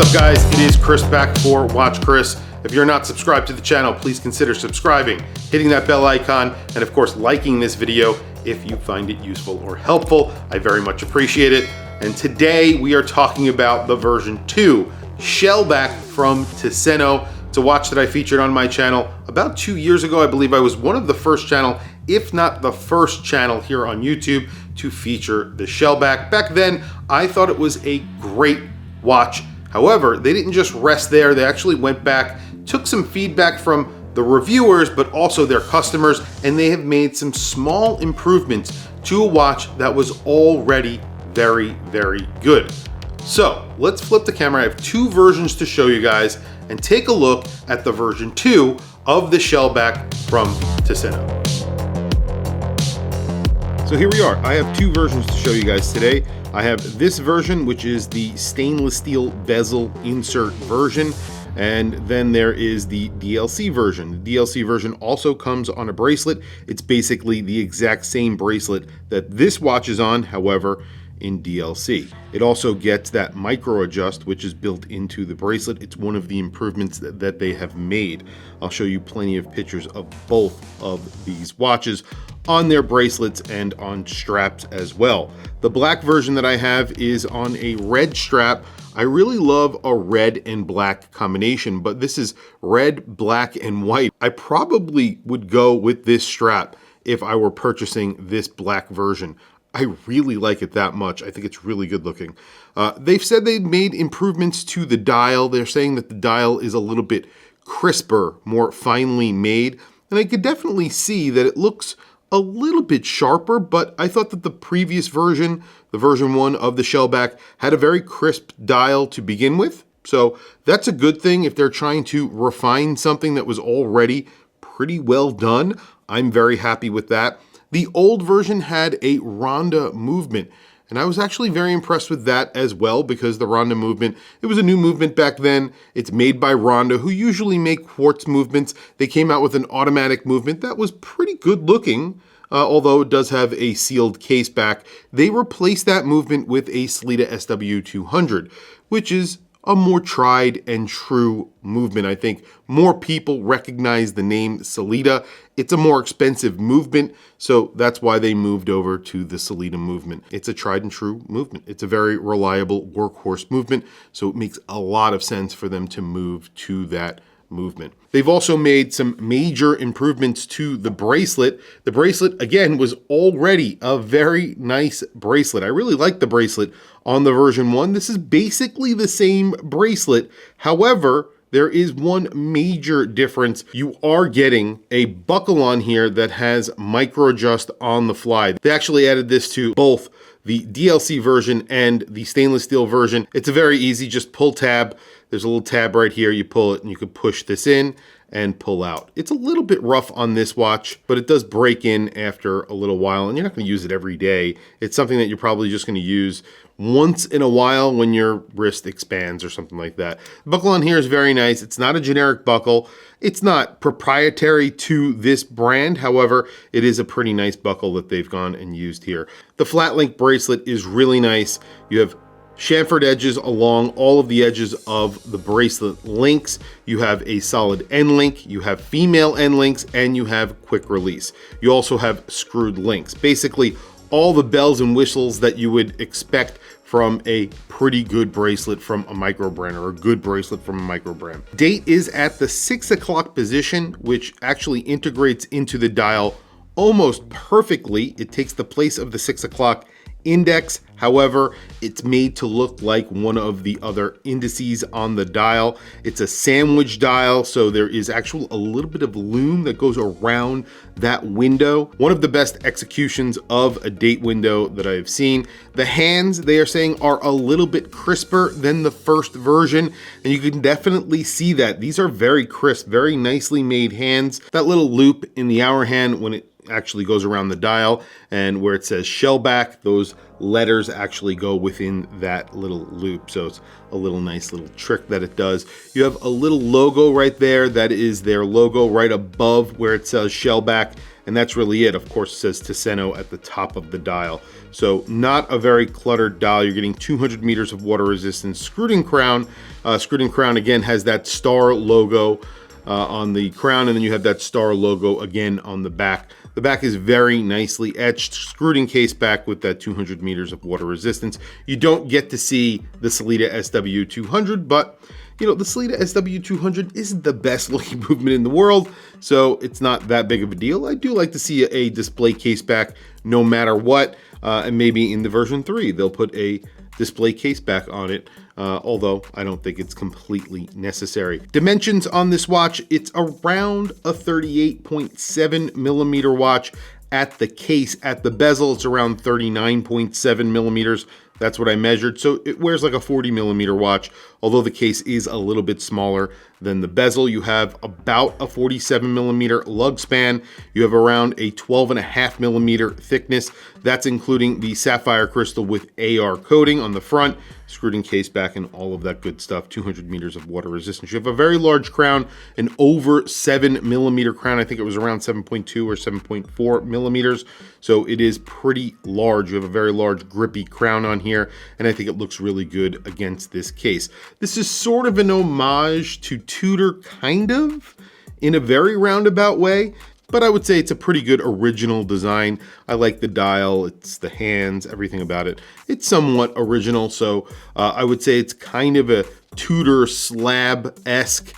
What's up, guys? It is Chris back for Watch Chris. If you're not subscribed to the channel, please consider subscribing, hitting that bell icon, and of course liking this video if you find it useful or helpful. I very much appreciate it. And today we are talking about the version 2 Shellback from Tusenö. It's a watch that I featured on my channel about 2 years ago. I believe I was one of the first channel, if not the first channel here on YouTube to feature the Shellback. Back then, I thought it was a great watch. However, they didn't just rest there. They actually went back, took some feedback from the reviewers, but also their customers, and they have made some small improvements to a watch that was already very, very good. So let's flip the camera. I have two versions to show you guys and take a look at the version 2 of the Shellback from Tusenö. So here we are. I have two versions to show you guys today. I have this version, which is the stainless steel bezel insert version, and then there is the DLC version. The DLC version also comes on a bracelet. It's basically the exact same bracelet that this watch is on, however, in DLC. It also gets that micro adjust, which is built into the bracelet. It's one of the improvements that they have made. I'll show you plenty of pictures of both of these watches on their bracelets and on straps as well. The black version that I have is on a red strap. I really love a red and black combination, but this is red, black, and white. I probably would go with this strap if I were purchasing this black version. I really like it that much. I think it's really good looking. They've said they've made improvements to the dial. They're saying that the dial is a little bit crisper, more finely made, and I could definitely see that it looks a little bit sharper, but I thought that the previous version, the version 1 of the Shellback, had a very crisp dial to begin with. So that's a good thing if they're trying to refine something that was already pretty well done. I'm very happy with that. The old version had a Ronda movement, and I was actually very impressed with that as well, because the Ronda movement, it was a new movement back then. It's made by Ronda, who usually make quartz movements. They came out with an automatic movement that was pretty good looking, although it does have a sealed case back. They replaced that movement with a Sellita SW200, which is a more tried and true movement. I think more people recognize the name Sellita. It's a more expensive movement, so that's why they moved over to the Sellita movement. It's a tried and true movement. It's a very reliable workhorse movement, so it makes a lot of sense for them to move to that movement. They've also made some major improvements to the bracelet. The bracelet, again, was already a very nice bracelet. I really like the bracelet on the version 1. This is basically the same bracelet. However, there is one major difference. You are getting a buckle on here that has micro adjust on the fly. They actually added this to both the DLC version and the stainless steel version. It's a very easy, just pull tab. There's a little tab right here. You pull it and you can push this in and pull out. It's a little bit rough on this watch, but it does break in after a little while, and you're not going to use it every day. It's something that you're probably just going to use once in a while when your wrist expands or something like that. The buckle on here is very nice. It's not a generic buckle. It's not proprietary to this brand. However, it is a pretty nice buckle that they've gone and used here. The flat link bracelet is really nice. You have chamfered edges along all of the edges of the bracelet links. You have a solid end link, you have female end links, and you have quick release. You also have screwed links. Basically, all the bells and whistles that you would expect from a pretty good bracelet from a Microbrand, or a good bracelet from a Microbrand. Date is at the 6 o'clock position, which actually integrates into the dial almost perfectly. It takes the place of the 6 o'clock index. However, it's made to look like one of the other indices on the dial. It's a sandwich dial, so there is actually a little bit of lume that goes around that window. One of the best executions of a date window that I've seen. The hands, they are saying, are a little bit crisper than the first version, and you can definitely see that. These are very crisp, very nicely made hands. That little loop in the hour hand, when it actually goes around the dial, and where it says Shellback, those letters actually go within that little loop. So it's a little nice little trick that it does. You have a little logo right there. That is their logo right above where it says Shellback, and that's really it. Of course, it says Tusenö at the top of the dial. So not a very cluttered dial. You're getting 200 meters of water resistance. Screwed-in crown. Screwed-in crown again has that star logo on the crown, and then you have that star logo again on the back. The back is very nicely etched, screwed-in case back with that 200 meters of water resistance. You don't get to see the Sellita SW200, but you know, the Sellita SW200 isn't the best looking movement in the world, so it's not that big of a deal. I do like to see a display case back no matter what, and maybe in the version 3 they'll put a display case back on it, although I don't think it's completely necessary. Dimensions on this watch, it's around a 38.7 millimeter watch at the case. At the bezel, it's around 39.7 millimeters. That's what I measured. So it wears like a 40 millimeter watch, although the case is a little bit smaller than the bezel. You have about a 47 millimeter lug span. You have around a 12.5 millimeter thickness. That's including the sapphire crystal with AR coating on the front, screwed-in case back, and all of that good stuff. 200 meters of water resistance. You have a very large crown, an over 7 millimeter crown. I think it was around 7.2 or 7.4 millimeters. So it is pretty large. You have a very large grippy crown on here, and I think it looks really good against this case. This is sort of an homage to Tudor, kind of, in a very roundabout way, but I would say it's a pretty good original design. I like the dial, it's the hands, everything about it. It's somewhat original, so I would say it's kind of a Tudor slab-esque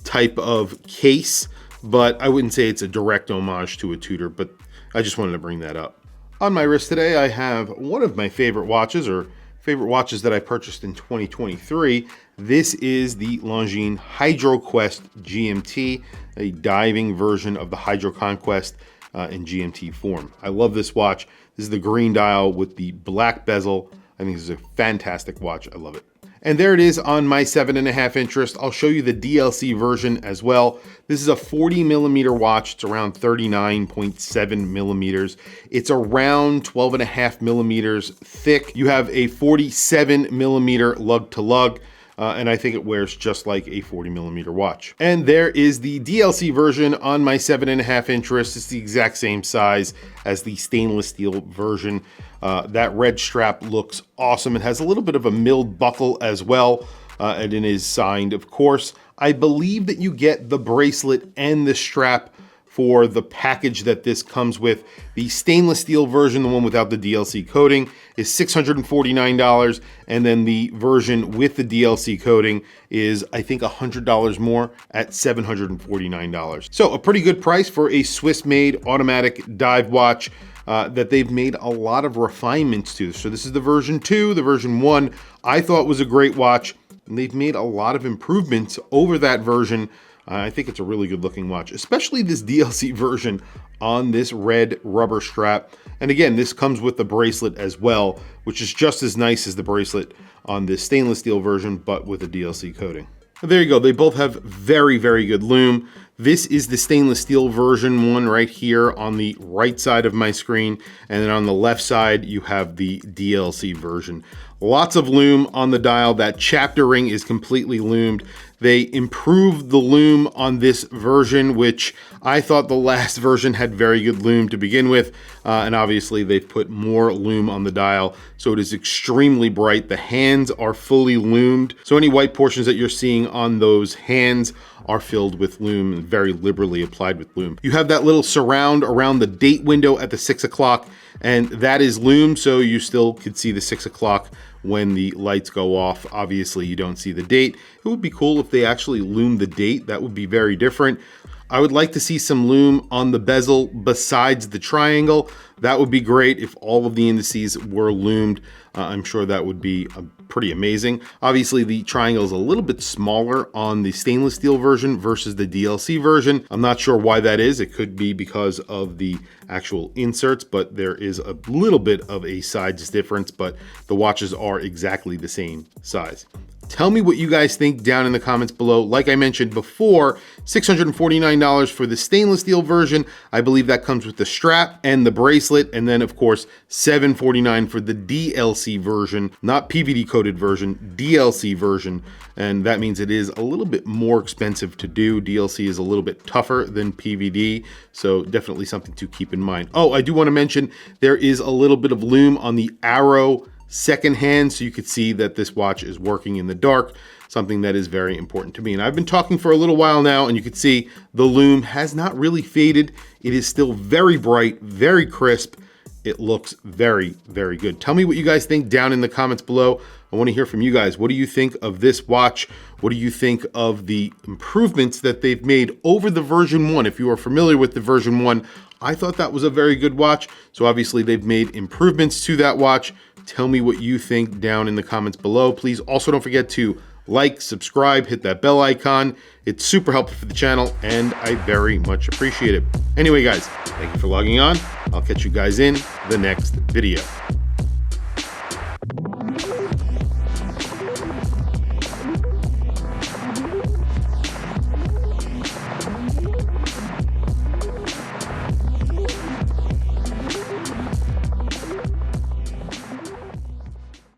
type of case, but I wouldn't say it's a direct homage to a Tudor, but I just wanted to bring that up. On my wrist today, I have one of my favorite watches, or favorite watches that I purchased in 2023. This is the Longines HydroQuest GMT, a diving version of the Hydro Conquest in GMT form. I love this watch. This is the green dial with the black bezel. I think this is a fantastic watch. I love it. And there it is on my 7.5 inch wrist. I'll show you the DLC version as well. This is a 40 millimeter watch. It's around 39.7 millimeters. It's around 12.5 millimeters thick. You have a 47 millimeter lug to lug. And I think it wears just like a 40 millimeter watch. And there is the DLC version on my 7.5 inch wrist. It's the exact same size as the stainless steel version. That red strap looks awesome. It has a little bit of a milled buckle as well, and it is signed, of course. I believe that you get the bracelet and the strap for the package that this comes with. The stainless steel version, the one without the DLC coating, is $649, and then the version with the DLC coating is, I think, $100 more at $749. So a pretty good price for a Swiss-made automatic dive watch that they've made a lot of refinements to. So this is the version 2. The version 1 I thought was a great watch, and they've made a lot of improvements over that version. I think it's a really good looking watch, especially this DLC version on this red rubber strap. And again, this comes with the bracelet as well, which is just as nice as the bracelet on this stainless steel version, but with a DLC coating. There you go. They both have very, very good lume. This is the stainless steel version one right here on the right side of my screen. And then on the left side, you have the DLC version. Lots of lume on the dial. That chapter ring is completely lumed. They improved the lume on this version, which I thought the last version had very good lume to begin with. And obviously they've put more lume on the dial, so it is extremely bright. The hands are fully lumed. So any white portions that you're seeing on those hands are filled with lume and very liberally applied with lume. You have that little surround around the date window at the 6 o'clock, and that is lume, so you still could see the 6 o'clock when the lights go off. Obviously, you don't see the date. It would be cool if they actually lumed the date. That would be very different. I would like to see some lume on the bezel besides the triangle. That would be great if all of the indices were lumed. I'm sure that would be pretty amazing. Obviously, the triangle is a little bit smaller on the stainless steel version versus the DLC version. I'm not sure why that is. It could be because of the actual inserts, but there is a little bit of a size difference, but the watches are exactly the same size. Tell me what you guys think down in the comments below. Like I mentioned before, $649 for the stainless steel version. I believe that comes with the strap and the bracelet. And then of course, $749 for the DLC version, not PVD coated version, DLC version. And that means it is a little bit more expensive to do. DLC is a little bit tougher than PVD. So definitely something to keep in mind. Oh, I do want to mention there is a little bit of lume on the arrow second hand, so you could see that this watch is working in the dark, something that is very important to me. And I've been talking for a little while now, and you can see the lume has not really faded. It is still very bright, very crisp. It looks very, very good. Tell me what you guys think down in the comments below. I want to hear from you guys. What do you think of this watch? What do you think of the improvements that they've made over the version 1? If you are familiar with the version 1, I thought that was a very good watch. So obviously they've made improvements to that watch. Tell me what you think down in the comments below. Please also don't forget to like, subscribe, hit that bell icon. It's super helpful for the channel and I very much appreciate it. Anyway, guys, thank you for logging on. I'll catch you guys in the next video.